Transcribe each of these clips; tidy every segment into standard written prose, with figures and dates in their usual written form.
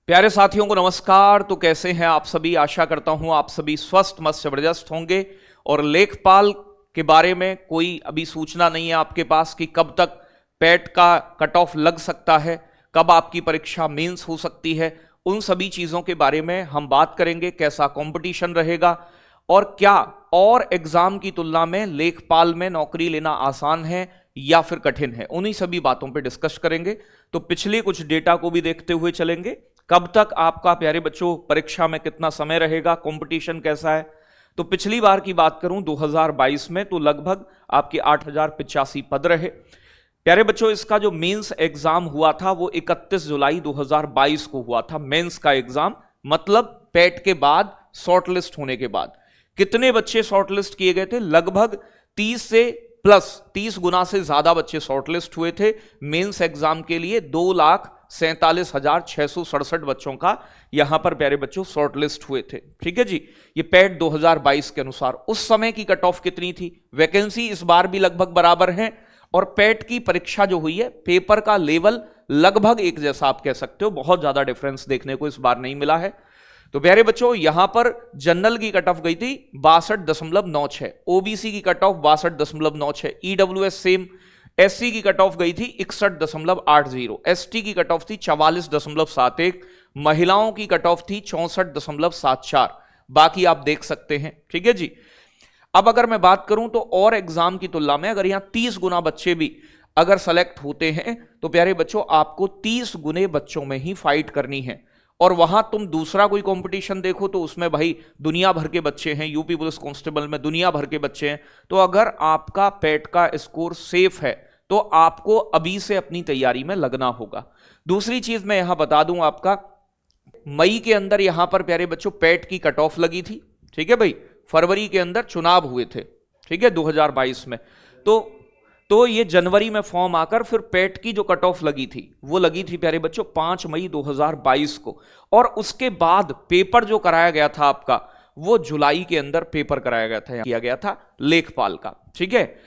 प्यारे साथियों को नमस्कार। तो कैसे हैं आप सभी? आशा करता हूं आप सभी स्वस्थ मस्त जबरदस्त होंगे। और लेखपाल के बारे में कोई अभी सूचना नहीं है आपके पास कि कब तक पेट का कट ऑफ लग सकता है, कब आपकी परीक्षा मेंस हो सकती है। उन सभी चीजों के बारे में हम बात करेंगे। कैसा कंपटीशन रहेगा और क्या और एग्जाम की तुलना में लेखपाल में नौकरी लेना आसान है या फिर कठिन है, उन्हीं सभी बातों पे डिस्कस करेंगे। तो पिछले कुछ डेटा को भी देखते हुए चलेंगे। कब तक आपका प्यारे बच्चों परीक्षा में कितना समय रहेगा, कंपटीशन कैसा है। तो पिछली बार की बात करूं 2022 में तो लगभग आपके 8085 पद रहे। प्यारे बच्चों इसका जो मेंस एग्जाम हुआ था वो 31 जुलाई 2022 को हुआ था। मेंस का एग्जाम मतलब पेट के बाद, शॉर्टलिस्ट होने के बाद। कितने बच्चे शॉर्टलिस्ट किए गए थे? लगभग 30 गुना से ज्यादा बच्चे शॉर्टलिस्ट हुए थे मेंस एग्जाम के लिए। 2,47,667 बच्चों का यहां पर प्यारे बच्चों शॉर्टलिस्ट हुए थे। ठीक है जी, ये पेट 2022 के अनुसार। उस समय की कट ऑफ कितनी थी? वैकेंसी इस बार भी लगभग बराबर है और पेट की परीक्षा जो हुई है, पेपर का लेवल लगभग एक जैसा आप कह सकते हो। बहुत ज्यादा डिफरेंस देखने को इस बार नहीं मिला है। तो प्यारे बच्चों यहां पर जनरल की कट ऑफ गई थी 62.96, ओबीसी की cut off 62.96, EWS same, SC की कट ऑफ गई थी 61.80, एसटी की कट ऑफ थी 44.71, महिलाओं की कट ऑफ थी 64.74। बाकी आप देख सकते हैं। ठीक है जी। अब अगर मैं बात करूं तो और एग्जाम की तुलना में अगर यहां 30 गुना बच्चे भी अगर सेलेक्ट होते हैं तो प्यारे बच्चों आपको 30 गुने बच्चों में ही फाइट करनी है। और वहां तुम दूसरा कोई कंपटीशन देखो तो उसमें भाई दुनिया भर के बच्चे हैं। यूपी पुलिस कांस्टेबल में दुनिया भर के बच्चे हैं। तो अगर आपका पेट का स्कोर सेफ है तो आपको अभी से अपनी तैयारी में लगना होगा। दूसरी चीज मैं यहां बता दूं, आपका मई के अंदर यहां पर प्यारे बच्चों पेट की कट ऑफ लगी थी। ठीक है भाई, फरवरी के अंदर चुनाव हुए थे। ठीक है, 2022 में। तो ये जनवरी में फॉर्म आकर फिर पेट की जो कट ऑफ लगी थी वो लगी थी प्यारे बच्चों 5 मई 2022 को। और उसके बाद पेपर जो कराया गया था आपका वो जुलाई के अंदर पेपर कराया गया था, किया गया था लेखपाल का। ठीक है,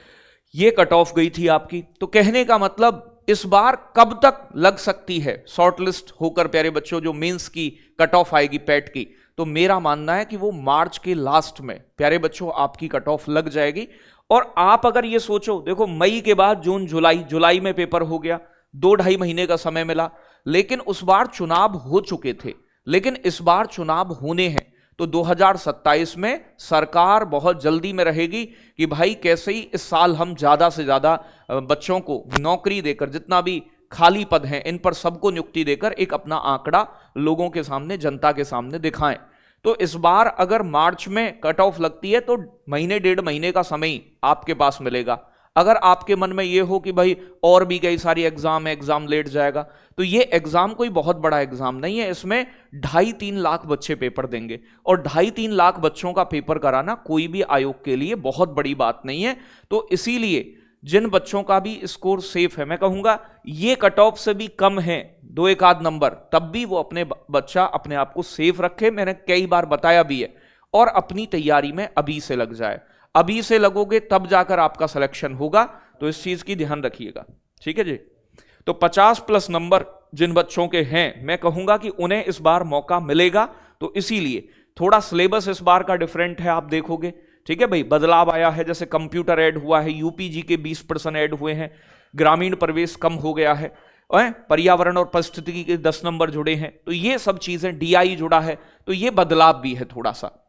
ये कट ऑफ गई थी आपकी। तो कहने का मतलब इस बार कब तक लग सकती है शॉर्टलिस्ट होकर प्यारे बच्चों जो मेंस की कट ऑफ आएगी पेट की, तो मेरा मानना है कि वो मार्च के लास्ट में प्यारे बच्चों आपकी कट ऑफ लग जाएगी। और आप अगर ये सोचो, देखो मई के बाद जून जुलाई में पेपर हो गया, 2-2.5 महीने का समय मिला। लेकिन उस बार चुनाव हो चुके थे, लेकिन इस बार चुनाव होने हैं। तो 2027 में सरकार बहुत जल्दी में रहेगी कि भाई कैसे ही इस साल हम ज्यादा से ज्यादा बच्चों को नौकरी देकर, जितना भी खाली पद हैं इन पर सबको नियुक्ति देकर एक अपना आंकड़ा लोगों के सामने, जनता के सामने दिखाएं। तो इस बार अगर मार्च में कट ऑफ लगती है तो महीने 1.5 महीने का समय ही आपके पास मिलेगा। अगर आपके मन में यह हो कि भाई और भी कई सारी एग्जाम लेट जाएगा, तो ये एग्जाम कोई बहुत बड़ा एग्जाम नहीं है। इसमें 2.5-3 लाख बच्चे पेपर देंगे और 2.5-3 लाख बच्चों का पेपर कराना कोई भी आयोग के लिए बहुत बड़ी बात नहीं है। तो इसीलिए जिन बच्चों का भी स्कोर सेफ है, मैं कहूंगा ये कट ऑफ से भी कम है 2-1 आध नंबर, तब भी वो अपने बच्चा अपने आप को सेफ रखे। मैंने कई बार बताया भी है। और अपनी तैयारी में अभी से लग जाए। अभी से लगोगे तब जाकर आपका सिलेक्शन होगा, तो इस चीज की ध्यान रखिएगा। ठीक है जी। तो 50+ नंबर जिन बच्चों के हैं, मैं कहूंगा कि उन्हें इस बार मौका मिलेगा। तो इसीलिए थोड़ा सिलेबस इस बार का डिफरेंट है, आप देखोगे। ठीक है भाई, बदलाव आया है। जैसे कंप्यूटर ऐड हुआ है, यूपीजी के 20% ऐड हुए हैं, ग्रामीण प्रवेश कम हो गया है, पर्यावरण और परिस्थिति के 10 नंबर जुड़े हैं। तो ये सब चीजें, डीआई जुड़ा है, तो ये बदलाव भी है थोड़ा सा।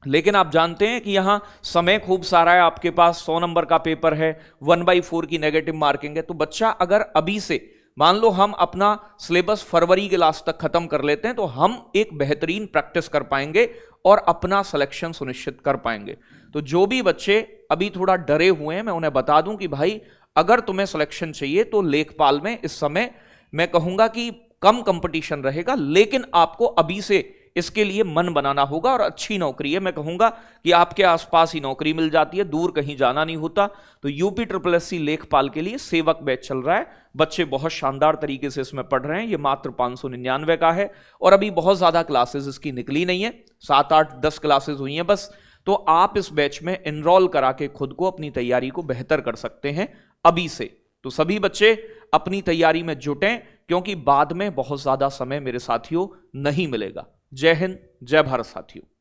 लेकिन आप जानते हैं कि यहां समय खूब सारा है आपके पास। 100 नंबर का पेपर है, 1/4 की नेगेटिव मार्किंग है। तो बच्चा अगर अभी से, मान लो हम अपना सिलेबस फरवरी के लास्ट तक खत्म कर लेते हैं, तो हम एक बेहतरीन प्रैक्टिस कर पाएंगे और अपना सिलेक्शन सुनिश्चित कर पाएंगे। तो जो भी बच्चे अभी थोड़ा डरे हुए हैं, मैं उन्हें बता दूं कि भाई अगर तुम्हें सिलेक्शन चाहिए तो लेखपाल में इस समय मैं कहूंगा कि कम कंपटीशन रहेगा, लेकिन आपको अभी से इसके लिए मन बनाना होगा। और अच्छी नौकरी है, मैं कहूंगा कि आपके आसपास ही नौकरी मिल जाती है, दूर कहीं जाना नहीं होता। तो यूपी SSSC लेखपाल के लिए सेवक बैच चल रहा है। बच्चे बहुत शानदार तरीके से इसमें पढ़ रहे हैं। ये मात्र 599 का है और अभी बहुत ज्यादा क्लासेस इसकी निकली नहीं है, 7, 8, 10 क्लासेस हुई हैं बस। तो आप इस बैच में एनरोल करा के खुद को, अपनी तैयारी को बेहतर कर सकते हैं अभी से। तो सभी बच्चे अपनी तैयारी में जुटें, क्योंकि बाद में बहुत ज्यादा समय मेरे साथियों नहीं मिलेगा। जय हिंद, जय भारत साथियों।